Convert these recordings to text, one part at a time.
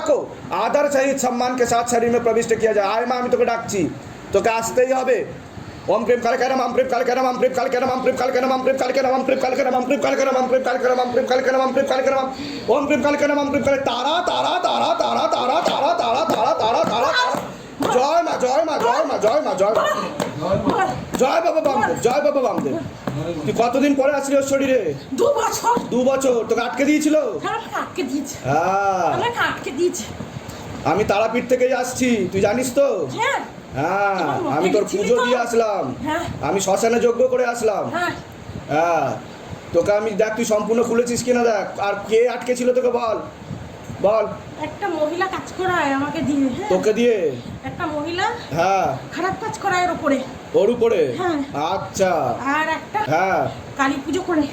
को आदर सहित सम्मान के साथ शरीर में प्रविष्ट किया जाए। आय माँ আমি তোকে ডাকছি, তোকে আসতেই হবে। ओम प्रेम काल करम हम प्रेम काल करम हम प्रेम काल करम हम प्रेम काल करम हम प्रेम काल करम हम प्रेम काल करम हम प्रेम काल करम हम प्रेम काल करम हम प्रेम काल करम हम प्रेम काल करम ओम प्रेम काल करम हम प्रेम काल तारा तारा तारा तारा तारा तारा तारा तारा तारा तारा জয় মা জয় মা জয় মা জয় মা জয় জয় বাবা বামদেব জয় বাবা বামদেব। তুই কতদিন পরে আসলি ওর শরীরে? 2 বছর। 2 বছর তোকে আটকে দিয়েছিল? আটকে দিয়েছে। হ্যাঁ আমাকে আটকে দিয়েছে। আমি তারাপীঠ থেকেই আসছি, তুই জানিস তো? হ্যাঁ হ্যাঁ আমি তোর পুজো দিয়ে আসলাম, আমি শ্মশানে যজ্ঞ করে আসলাম। হ্যাঁ তোকে আমি দেখ তুই সম্পূর্ণ খুলেছিস কিনা দেখ। আর কে আটকে ছিল তোকে বল বল। একটা মহিলা কাজ করায় আমাকে দিয়ে। তোকে দিয়ে? একটা মহিলা হ্যাঁ খারাপ কাজ করায় ওর উপরে। ওর উপরে? হ্যাঁ। আচ্ছা। আর একটা হ্যাঁ কালী পুজো করে।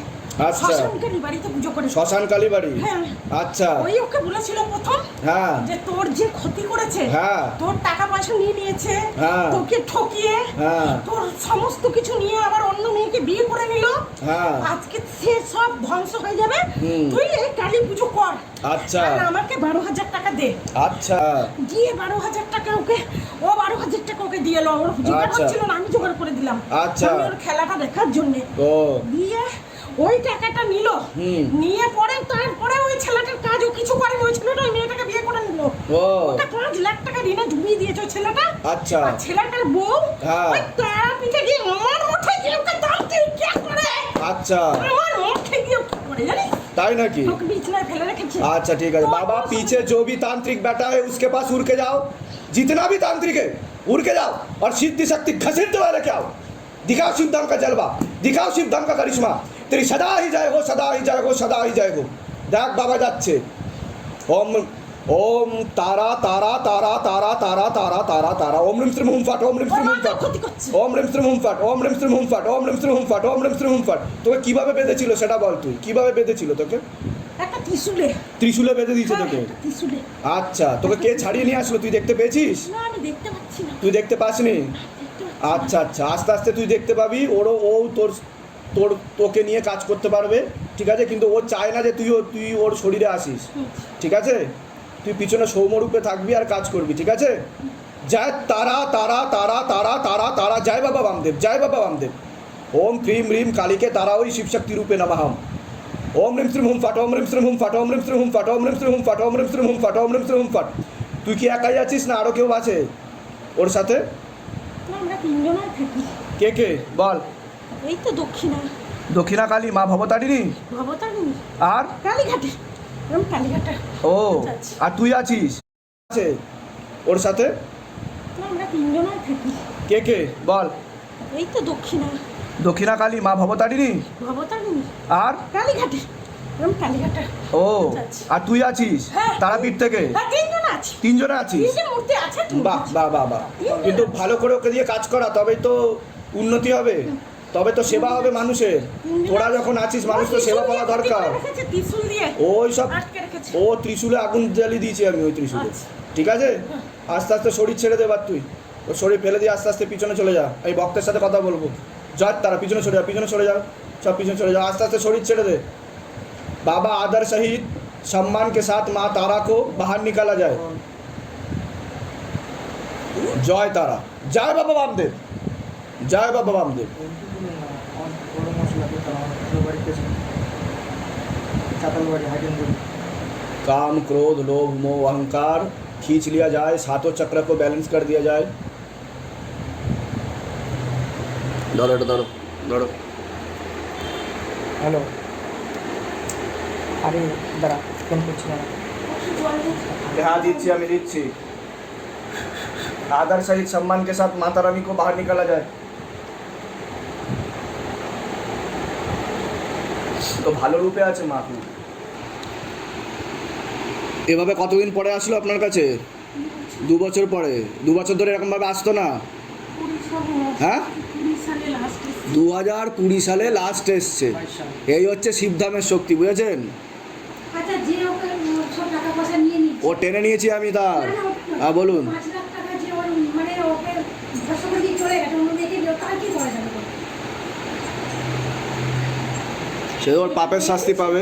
আচ্ছা শ্মশানকালী বাড়িতে পুজো করে। শ্মশানকালী বাড়ি? হ্যাঁ। আচ্ছা ওই ওকে বলেছিল প্রথম হ্যাঁ যে তোর যে ক্ষতি করেছে, হ্যাঁ তোর টাকা পয়সা নিয়ে নিয়েছে, হ্যাঁ তোকে ঠকিয়ে, হ্যাঁ তোর সমস্ত কিছু নিয়ে আবার অন্য মেয়েকে বিয়ে করে নিল, হ্যাঁ আজকে সে সব ধ্বংস হয়ে যাবে, তুই এই কালী পুজো কর। আচ্ছা আর আমাকে 12,000 টাকা দে। আচ্ছা দিয়ে 12,000 টাকা ওকে, ও 12,000 টাকা ওকে দিয়ে এলো। ওর জোগাড় আচ্ছা। হচ্ছিল না, আমি জোগাড় করে দিলাম। আচ্ছা। আমি ওর খেলাটা দেখার জন্য ও দিয়ে ওই টাকাটা নিল, নিয়ে পরে তারপরে ওই ছেলেটার কাজ ও কিছু করেনি। ওই ছেলেটা ওই মেয়েটাকে বিয়ে করে নিল। ও ওটা 5 লাখ টাকা ঋণে ডুবিয়ে দিয়েছে ওই ছেলেটা। আচ্ছা। আর ছেলেটার বউ হ্যাঁ। ওই তারাপীঠে গিয়ে আমার মুঠে গিয়ে ওকে দাঁড়িয়ে কি করে। আচ্ছা আমার মুঠে গিয়ে কি করে জানিস? তাই নাকি? ওকে বিছানায় ফেলে রেখেছে। अच्छा ठीक है बाबा, पीछे जो भी तांत्रिक बैठा है उसके पास उड़ के जाओ, जितना भी तांत्रिक है उड़ के जाओ और सिद्धि शक्ति घसीटते हुए लेके आओ। दिखाओ शिव धाम का जलवा, दिखाओ शिव धाम का करिश्मा, तेरी सदा ही जाए वो, सदा ही जाए वो, सदा ही जाए वो। देख बाबा যাচ্ছে। ओम ओम तारा तारा तारा तारा तारा तारा तारा तारा ओम ह्रीं श्रीं हुम फट ओम ह्रीं श्रीं हुम फट ओम ह्रीं श्रीं हुम फट ओम ह्रीं श्रीं हुम फट ओम ह्रीं श्रीं हुम फट ओम ह्रीं श्रीं हुम फट। তোকে কিভাবে বেঁধেছিল সেটা বল, তুই কিভাবে বেঁধেছিল তোকে? একটা ত্রিশূলে। ত্রিশূলে বেঁধে দিয়েছে তোকে? ত্রিশূলে। আচ্ছা তোকে কে ছাড়িয়ে নিয়ে আসলো, তুই দেখতে পেয়েছিস? না আমি দেখতে পাচ্ছি না। তুই দেখতে পাসনি? আচ্ছা আচ্ছা আস্তে আস্তে তুই দেখতে পাবি। ওরও ও তোর তোর তোকে নিয়ে কাজ করতে পারবে, ঠিক আছে? কিন্তু ও চায় না যে তুই ওর শরীরে আসিস, ঠিক আছে? তুই পিছনে সৌম্যরূপে থাকবি আর কাজ করবি, ঠিক আছে? জয় তারা তারা তারা তারা তারা তারা জয় বাবা বামদেব জয় বাবা বামদেব। ओम क्रीम ह्रीम कालिके तारा ওই শিবশক্তি রূপে নমঃ। ओम ह्रीं श्रीं हुम फट ओम ह्रीं श्रीं हुम फट ओम ह्रीं श्रीं हुम फट ओम ह्रीं श्रीं हुम फट ओम ह्रीं श्रीं हुम फट ओम ह्रीं श्रीं हुम फट। তুই কি একাই আছিস না আরো কেউ আছে ওর সাথে? না আমরা তিনজনই থাকি। কে কে বল। এই তো দক্ষিণা। দক্ষিণা কালী মা ভবতারিণী ভবতারিণী আর কালীঘাটে। আমি কালীঘাটে। ও আর তুই আছিস আছে ওর সাথে? না আমরা তিনজনই থাকি। কে কে বল। এই তো দক্ষিণা। দক্ষিণা কালী মা ভবতারিণী ভবতারিণী আর কালীঘাটে। আমি কালীঘাটে। ও আর তুই আছিস তারাপীঠ থেকে? হ্যাঁ তিনজন আছি। তিনজনে আছিস? তিনজন মূর্তি আছে। বাহ বাহ বাহ বাহ। কিন্তু ভালো করে ওকে দিয়ে কাজ করা, তবেই তো উন্নতি হবে, তবে তো সেবা হবে মানুষের। তোরা যখন আছিস মানুষ তো সেবা পাওয়া দরকার। ত্রিশূল দিয়ে ওই সব আটকে রেখেছে। ও ত্রিশূলে আগুন জ্বালিয়ে দিয়েছি আমি ওই ত্রিশূলে, ঠিক আছে? আস্তে আস্তে শরীর ছেড়ে দেবার, তুই ওর শরীর ফেলে দিয়ে আস্তে আস্তে পিছনে চলে যা। এই ভক্তের সাথে কথা বলবো। জয় তারা পিছনে সরে যা, পিছনে সরে যাও, সব পিছনে চলে যাও, আস্তে আস্তে শরীর ছেড়ে দে। बाबा आदर सहित सम्मान के साथ माँ तारा को बाहर निकाला जाए। जय तारा जय बाबा वामदेव जय बाबा वामदेव। काम क्रोध लोभ मोह अहंकार खींच लिया जाए, सातों चक्र को बैलेंस कर दिया जाए। दौड़ो दौड़ो दौड़ो। हेलो আরে দাঁড়া ফোন করছি না। हाँ दीजिए हमें दीजिए। आदर सहित सम्मान के साथ माता रानी को बाहर निकाला जाए। তো ভালো রূপে আছে মা। এভাবে কতদিন পরে আসলো আপনার কাছে? 2 বছর পরে। 2 বছর ধরে এরকম ভাবে আসতো না? হ্যাঁ 2020 সালে লাস্ট এসছে। এই হচ্ছে শিবধামের শক্তি, বুঝেছেন? ও টেনে নিয়েছি আমি তার। হ্যাঁ বলুন। সে ওর পাপের শাস্তি পাবে।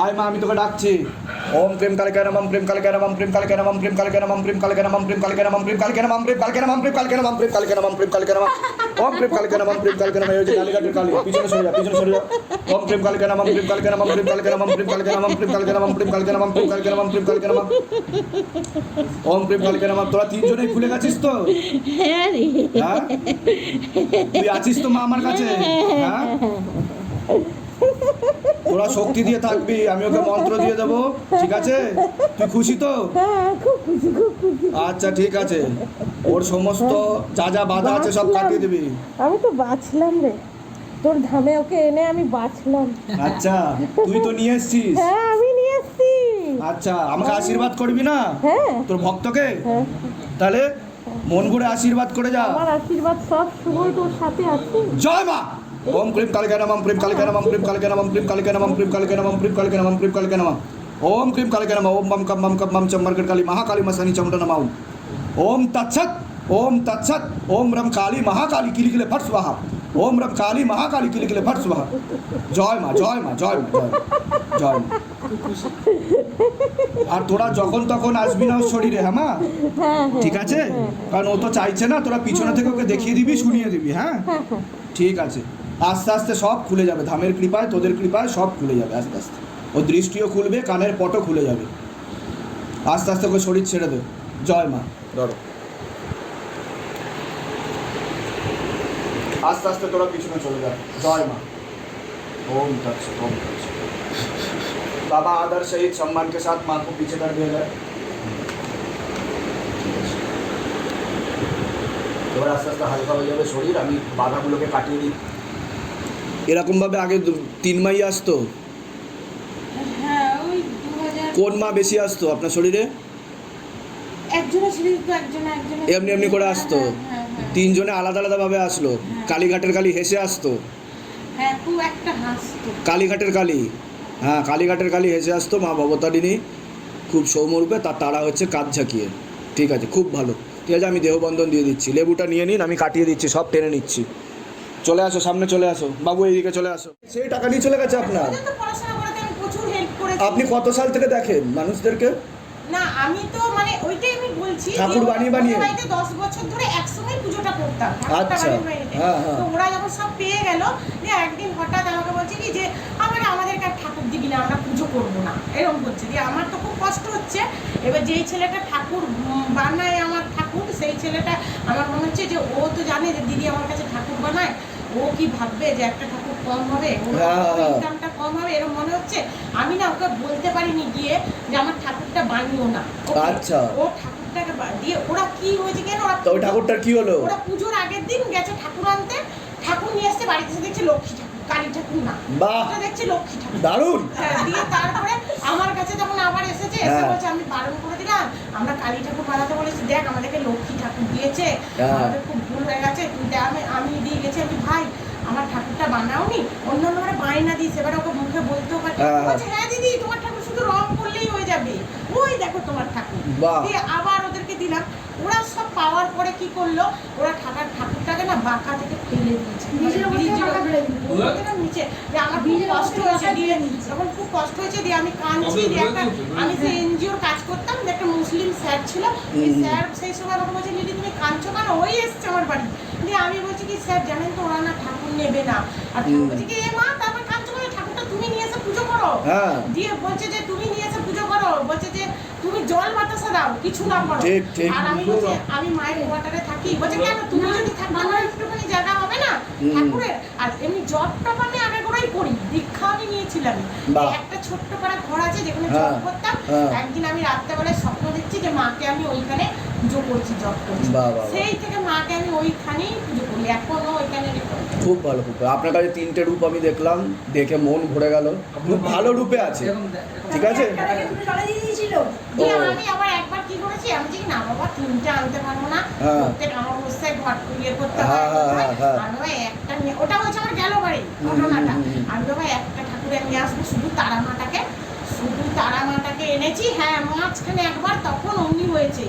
আয় মা, আমি তোকে ডাকছি। ওম প্রেম কালকে নমঃ, প্রেম কালকে নমঃ, প্রেম কালকে নমঃ, প্রেম কালকে নমঃ, প্রেম কালকে নমঃ, প্রেম কালকে নমঃ, প্রেম কালকে নমঃ, প্রেম কালকে নমঃ, প্রেম কালকে নমঃ, প্রেম কালকে নমঃ, প্রেম কালকে নমঃ, ওম প্রেম কালকে নমঃ, প্রেম কালকে নমঃ। এই হচ্ছে কালীঘাটের কালী। পিছনে সরে যা, পিছনে সরে যা। ওম প্রেম কালকে নমঃ, প্রেম কালকে নমঃ, প্রেম কালকে নমঃ, প্রেম কালকে নমঃ, প্রেম কালকে নমঃ, প্রেম কালকে নমঃ, প্রেম কালকে নমঃ, প্রেম কালকে নমঃ। ওম প্রেম কালকে নমঃ। তোরা তিনজনেই খুলে গেছিস তো? হ্যাঁ রে। হ্যাঁ, তুই আছিস তো মা আমার কাছে? হ্যাঁ, তোরা শক্তি দিয়ে থাকবি, আমি ওকে মন্ত্র দিয়ে দেবো, ঠিক আছে? তুই খুশি তো? হ্যাঁ, খুব খুশি, খুব খুশি। আচ্ছা ঠিক আছে, ওর সমস্ত যা যা বাধা আছে সব কাটিয়ে দিবি। আমি তো বাঁচলাম রে, তোর ধামে ওকে এনে আমি বাঁচলাম। আচ্ছা, তুই তো নিয়ে এসছিস। হ্যাঁ, আমি নিয়ে এসছি। আচ্ছা, আমাকে আশীর্বাদ করবি না হ্যাঁ। তোর ভক্তকে? হ্যাঁ, তাহলে মন ভরে আশীর্বাদ করে যা। আমার আশীর্বাদ সব সময় তোর সাথে আছে। জয় মা। ওম প্রেম কালকে নমঃ, প্রেম কালকে নমঃ, প্রেম কালকে নমঃ, প্রেম কালকে নমঃ, প্রেম কালকে নমঃ, প্রেম কালকে নমঃ, প্রেম কালকে নমঃ। ওম প্রেম কালকে নমঃ। ওম মম কম মম চম্বরগড় কালী মহাকালী মসানি চমড়া নমাও। ওম তৎসৎ, ওম তৎসৎ। ওম রম কালী মহাকালী কিলিকিলে ফট স্বাহা। ওম রম কালী মহাকালী কিলিকিলে ফট স্বাহা। জয় মা, জয় মা, জয় মা, জয় মা, জয় মা। আর তোরা যখন তখন আসবি না ওর শরীরে, হ্যাঁ মা? ঠিক আছে, কারণ ও তো চাইছে না, তোরা পিছনে থেকে ওকে দেখিয়ে দিবি, শুনিয়ে দিবি। হ্যাঁ, ঠিক আছে। আস্তে আস্তে সব খুলে যাবে, ধামের কৃপায়, তোদের কৃপায় সব খুলে যাবে আস্তে আস্তে। ওর দৃষ্টিও খুলবে, কানের পটও খুলে যাবে। আস্তে আস্তে ওকে শরীর ছেড়ে দে। জয় মা। ধরো, আস্তে আস্তে তোরা পিছনে চলে যা। জয় মা। ओम तत्सत, ओम तत्सत। बाबा आदर सहित सम्मान के साथ माँ को पीछे कर दिया जाए। এবার আস্তে আস্তে হালকা হয়ে যাবে শরীর। আমি বাধাগুলোকে কাটিয়ে দিই। এরকমভাবে আগে 3 মাই আসতো? হ্যাঁ, ওই 2000 কোন মা বেশি আসতো আপনার শরীরে? একজনের শরীর তো একজনের এমনি এমনি করে আসতো? হ্যাঁ, হ্যাঁ। 3 জনে আলাদা আলাদাভাবে আসলো? কালীঘাটের কালী হেসে আসতো? হ্যাঁ, খুব একটা হাসতো। কালীঘাটের কালী, হ্যাঁ কালীঘাটের কালী হেসে আসতো মা ভবতারিণী, খুব সৌম্যরূপে। তার তারা হচ্ছে কাজ ঝাঁকিয়ে। ঠিক আছে, খুব ভালো। ঠিক আছে, আমি দেহবন্ধন দিয়ে দিচ্ছি। লেবুটা নিয়ে নিন, আমি কাটিয়ে দিচ্ছি, সব টেনে নিচ্ছি। চলে আসো, সামনে চলে আসো বাবু, এইদিকে চলে আসো। সেই টাকা নিয়ে চলে গেছে আপনার? ওদের তো পড়াশোনা করাতে আমি প্রচুর হেল্প করেছি। আপনি কত সাল থেকে দেখেন মানুষদেরকে? না, আমি তো মানে ওইটাই আমি বলছি, ঠাকুর যে বানিয়ে বানিয়ে? ওদের বাড়িতে 10 বছর ধরে একসঙ্গে পুজোটা করতাম। আচ্ছা, বাড়িতে। হ্যাঁ, হ্যাঁ। তো ওরা যখন সব পেয়ে গেল, যে একদিন হঠাৎ আমাকে বলছে কি যে আমাদেরকে আর ঠাকুর দিবি না, আমরা পুজো করবো না, এরকম বলছে। দিয়ে আমার তো খুব কষ্ট হচ্ছে। এবার যেই ছেলেটা ঠাকুর বানায়, আমার ঠাকুর, সেই ছেলেটা আমার মনে হচ্ছে যে ও তো জানে যে দিদি আমার কাছে ঠাকুর বানায়, ও কি ভাববে যে একটা ঠাকুর কম হবে, ওর ইনকামটা কম হবে, এরকম মনে হচ্ছে। আমি না ওকে বলতে পারিনি গিয়ে যে আমার ঠাকুরটা বানিও না। আচ্ছা। ও ঠাকুরটাকে দিয়ে ওরা কি হয়েছে কেন, ওরা তো ওই ঠাকুরটার কি হলো? ওরা পুজোর আগের দিন গেছে ঠাকুর আনতে, ঠাকুর নিয়ে এসে বাড়িতে এসে দেখছে লক্ষ্মী ঠাকুর, কালী ঠাকুর না। বাহ, এটা দেখছি লক্ষ্মী ঠাকুর। দারুণ। হ্যাঁ, দিয়ে তারপরে আমার কাছে যখন আবার এসে বলছে আমি বারণ করে দিলাম, আমরা কালী ঠাকুর বানাতে বলেছি, দেখ আমাদেরকে লক্ষ্মী ঠাকুর দিয়েছে, আমাদের খুব ভুল হয়ে গেছে, তুই দেখ। আমি দিয়ে গেছি, আমি ভাই আমার ঠাকুরটা বানাওনি, অন্য অন্যভাবে বায়না দিস, এবার ওকে মুখে বলতেও পারি। বলছে হ্যাঁ দিদি, তোমার ঠাকুর শুধু রং করলেই হয়ে যাবে, ওই দেখো তোমার ঠাকুর। দিয়ে আবার ওদেরকে দিলাম। ওরা সব পাওয়ার পরে কি করলো, ওরা ঠাকুরটাকে না বাঁকা থেকে ফেলে দিয়েছে নিচে। যে আমার খুব কষ্ট হয়েছে, দিয়ে যখন খুব কষ্ট হয়েছে, দিয়ে আমি কাঁদছি। দিয়ে আমি যে এনজিওর কাজ করতাম, একটা মুসলিম স্যার ছিল, স্যার সেই সময় আমাকে বলছে দিদি তুমি কাঁদছো কেন, ওই এসছে আমার বাড়ি। দিয়ে আমি বলছি কি স্যার জানেন তো ওরা না ঠাকুর নেবে না। আর ঠাকুর বলছে কি এ মা, তারপর কাঁদছো কেন, ঠাকুরটা তুমি নিয়ে এসে পুজো করো। দিয়ে বলছে যে তুমি নিয়ে এসে পুজো করো, বলছে যে তুমি জল বাতাসা দাও, কিছু না করো। আর আমি বলছি আমি মায়ের কোয়ার্টারে থাকি। বলছে কেন, তুমি যদি থাকো আমার একটুখানি জায়গা হবে না ঠাকুরের। আর এমনি জবটা আমি আগে করেই করি, দীক্ষা আমি নিয়েছিলাম। একটা ছোট্ট পাড়া ঘর আছে যেখানে জব করতাম। একদিন আমি রাত্রেবেলায় স্বপ্ন দেখছি যে মাকে আমি ওইখানে পুজো করছি, জব করছি। সেই থেকে মাকে আমি ওইখানেই পুজো করি, এখনো ওইখানে। খুব ভালো, খুব ভালো। আপনার কাছে 3টে রূপ আমি দেখলাম, দেখে মন ভরে গেল। খুব ভালো রূপে আছে, ঠিক আছে। আমি আবার একবার কি করেছি, আমি যে না বাবা 3টে আনতে পারবো না, প্রত্যেক আমার অবস্থায় ঘর ইয়ে করতে হয়। আমি ভাই একটা নিয়ে, ওটা হচ্ছে আমার গেল বাড়ি ঘটনাটা। আমি তো ভাই একটা ঠাকুরে নিয়ে আসবো, শুধু তারা মাটাকে এনেছি। হ্যাঁ, মাঝখানে একবার তখন অমনি হয়েছে।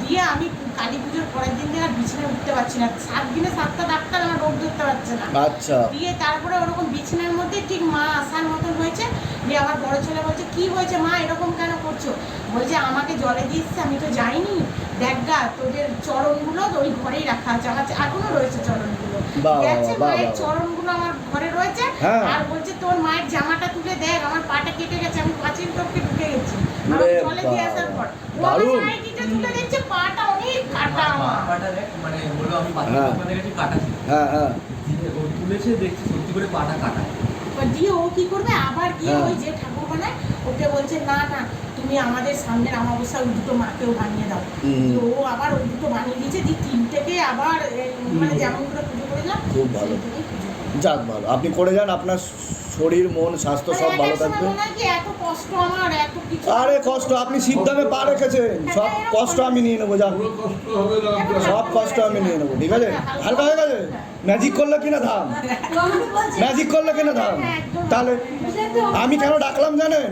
দিয়ে আমি কালী পুজোর পরের দিন থেকে আর বিছানায় উঠতে পারছি না, 7 দিনে 7টা ডাক্তার আমার রোগ ধরতে পারছে না। আচ্ছা দিয়ে তারপরে ওরকম বিছানার মধ্যে ঠিক মা আসার মতন হয়েছে। দিয়ে আমার বড় ছেলে বলছে কি হয়েছে মা, এরকম কেন করছো? বলছে আমাকে জলে দিচ্ছে, আমি তো যাইনি, দেখ গা তোদের চরণগুলো ওই ঘরেই রাখা আছে, আমার এখনো রয়েছে চরণগুলো। বাহ, দেখছে বাহ, মায়ের বাহ। চরণগুলো আমার ঘরে রয়েছে। হ্যাঁ। আর বলছে তোর মায়ের জামাটা তুলে দেখ, আমার পাটা কেটে গেছে, আমি পাঁচিল টপকে ঢুকে গেছি ওরে জলে দিয়ে আসার পর। ও আমার দারুণ। নাইটিটা তুলে দেখছে পাটা অনেক কাটা আমার। পাটা দেখ, মানে বললো আমি হ্যাঁ। আপনাদের কাছে কাটা ছিল। হ্যাঁ হ্যাঁ দিয়ে ও তুলেছে, দেখছি সত্যি করে পাটা কাটা। এবার দিয়ে ও কি করবে, আবার গিয়ে হ্যাঁ। ওই যে ঠাকুর বানায় ওকে বলছে না না তুমি আমাদের সামনের অমাবস্যায় ওই দুটো মাকেও বানিয়ে দাও। হুম। দিয়ে ও আবার ওই দুটো বানিয়ে দিয়েছে, দিয়ে 3টেকে আবার মানে যেমন করে পুজো করেছিলাম খুব ভালো। সেই থেকেই পুজো করি। যাক ভালো, আপনি করে যান, আপনার শরীর মন স্বাস্থ্য মানে সব এক ভালো এক সময় থাকবে। মনে হয় কি এত কষ্ট আমার, এত কিছু আরে কষ্ট আপনি শিবধামে পা রেখেছেন, সব কষ্ট আমি নিয়ে নেবো, যান পুরো কষ্ট হবে না আপনার। সব কষ্ট আমি নিয়ে নেবো, ঠিক আছে? হালকা হয়ে গেছে? ম্যাজিক করলে কিনা ধাম, ম্যাজিক করলে কিনা ধাম। তাহলে আমি কেন ডাকলাম জানেন?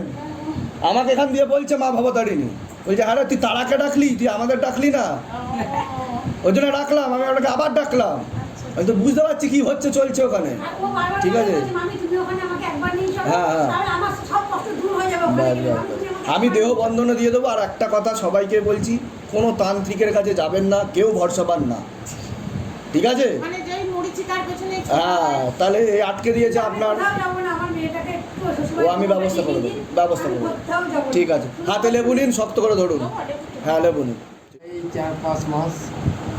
আমাকে এখান দিয়ে বলছে মা ভবতারিণী, বলছে আরে তুই তারাকে ডাকলি, তুই আমাদের ডাকলি না, ওই জন্য ডাকলাম, আমি আপনাকে আবার ডাকলাম। আমি তো বুঝতে পারছি কি হচ্ছে চলছে ওখানে। ঠিক আছে। হ্যাঁ, হ্যাঁ। ব্যাস, ব্যাস, ব্যাস। আমি দেহ বন্ধনে দিয়ে দেবো। আর একটা কথা সবাইকে বলছি, কোনো তান্ত্রিকের কাছে যাবেন না, কেউ ভরসা পান না, ঠিক আছে? মানে যেই মরিচিকার পেছনে হ্যাঁ, তাহলে এই আটকে দিয়েছে আপনার, ও আমি ব্যবস্থা করে দেবো, ব্যবস্থা করে দেবো। ঠিক আছে, হাতে লেবু নিন, শক্ত করে ধরুন। হ্যাঁ লেবু নিন। এই 4-5 মাস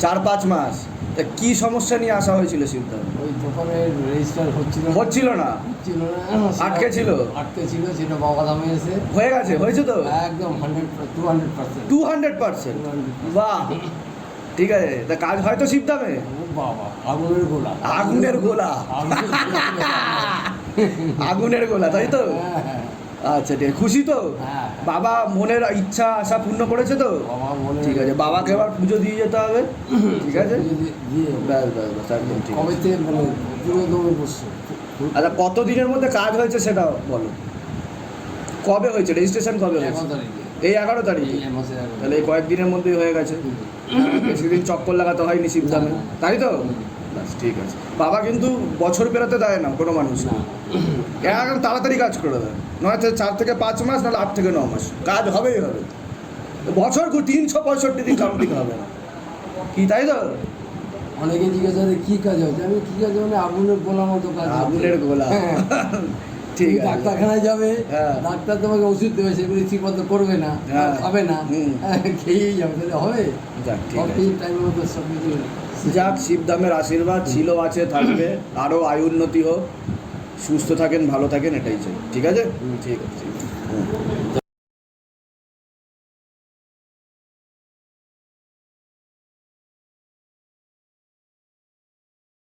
4-5 মাস। তা কি সমস্যা নিয়ে আসা হয়েছিল শিবধাম? ওই দোকানের রেজিস্টার হচ্ছিল হচ্ছিল না, হচ্ছিল না, আটকে ছিল? আটকে ছিল, সেটা বাবা দামে এসে হয়ে গেছে, হয়েছে তো একদম 200%। 200%। বাহ, ঠিক আছে। তা কাজ হয়তো শিবধামে? ও বাবা, আগুনের গোলা, আগুনের গোলা, আগুনের গোলা, তাই তো? হ্যাঁ, হ্যাঁ। আচ্ছা ঠিক আছে, খুশি তো? হ্যাঁ। বাবা মনের ইচ্ছা আশা পূর্ণ করেছে তো? বাবা মনে ঠিক আছে, বাবাকে এবার পুজো দিয়ে যেতে হবে, ঠিক আছে? দিয়ে ব্যাস ব্যাস ব্যাস, একদম ঠিক কবে আছে। থেকে মানে পুরো দমে বসছে। আচ্ছা কত দিনের মধ্যে কাজ হয়েছে সেটা বলো, কবে হয়েছে রেজিস্ট্রেশন, কবে 11 হয়েছে? তারিখে, এই 11 তারিখে। এই মাসে 11 তাহলে এই কয়েকদিনের মধ্যেই হয়ে গেছে, বেশি দিন চক্কর লাগাতে হয়নি শিবধামে, না, না, না। তাই তো? ব্যাস ঠিক আছে। বাবা কিন্তু বছর পেরোতে দেয় না কোনো মানুষ, না, একদম তাড়াতাড়ি কাজ করে দেয়, নয়তো 4 থেকে 5 মাস, নাহলে 8 থেকে 9 মাস কাজ হবেই হবে। বছর 365 দিন কাউন্টিং হবে না, কি তাই তো? অনেকে জিজ্ঞাসা করে কি কাজ হচ্ছে, আমি কি কাজ মানে আগুনের গোলা মতো কাজ হচ্ছে। আগুনের গোলা, হ্যাঁ। ঠিক তুমি আছে। ডাক্তারখানায় যাবে, হ্যাঁ। ডাক্তার তোমাকে ওষুধ দেবে, সেগুলি ঠিক মতো করবে না, হ্যাঁ। খাবে না, হুম। খেয়েই যাবে, তাহলে হবে? যাক ঠিক সব আছে। ঠিক টাইমের মতো সব কিছু। যাক, শিবধামের আশীর্বাদ ছিল, আছে, থাকবে, আরও আয় উন্নতি হোক, সুস্থ থাকেন, ভালো থাকেন, এটাই চাই, ঠিক আছে? ঠিক আছে, ঠিক আছে। হুম।